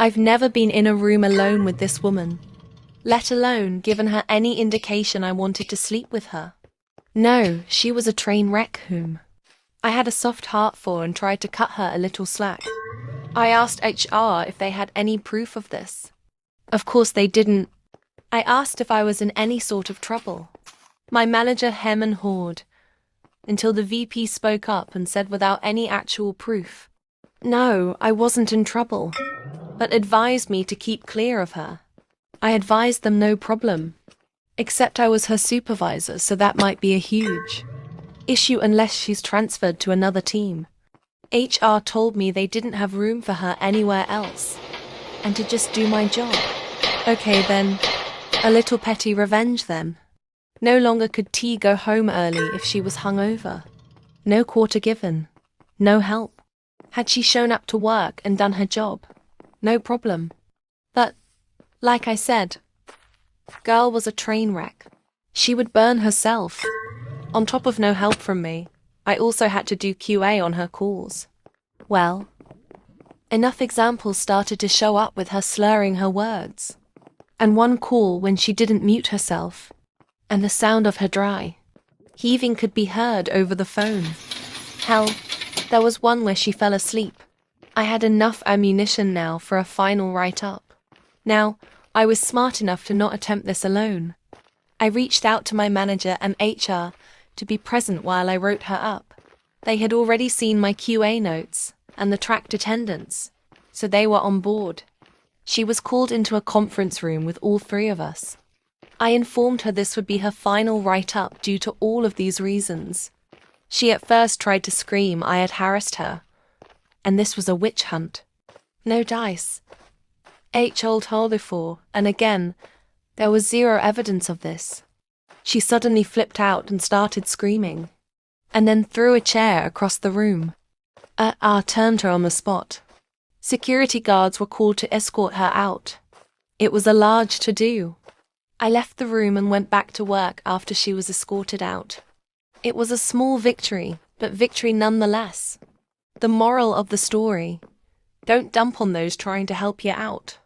I've never been in a room alone with this woman, let alone given her any indication I wanted to sleep with her. No, she was a train wreck whom I had a soft heart for and tried to cut her a little slack. I asked HR if they had any proof of this. Of course they didn't. I asked if I was in any sort of trouble. My manager hem and hawed, until the VP spoke up and said without any actual proof, no, I wasn't in trouble, but advised me to keep clear of her. I advised them no problem, except I was her supervisor, so that might be a huge issue unless she's transferred to another team. HR told me they didn't have room for her anywhere else, and to just do my job. Okay then, a little petty revenge then. No longer could T go home early if she was hungover. No quarter given. No help. Had she shown up to work and done her job? No problem. But, like I said, girl was a train wreck. She would burn herself. On top of no help from me, I also had to do QA on her calls. Well, enough examples started to show up with her slurring her words. And one call when she didn't mute herself, and the sound of her dry heaving could be heard over the phone. Hell, there was one where she fell asleep. I had enough ammunition now for a final write-up. Now, I was smart enough to not attempt this alone. I reached out to my manager and HR to be present while I wrote her up. They had already seen my QA notes and the tracked attendance, so they were on board. She was called into a conference room with all three of us. I informed her this would be her final write-up due to all of these reasons. She at first tried to scream I had harassed her, and this was a witch hunt. No dice. Told her before, and again, there was zero evidence of this. She suddenly flipped out and started screaming, and then threw a chair across the room. Turned her on the spot. Security guards were called to escort her out. It was a large to-do. I left the room and went back to work after she was escorted out. It was a small victory, but victory nonetheless. The moral of the story: don't dump on those trying to help you out.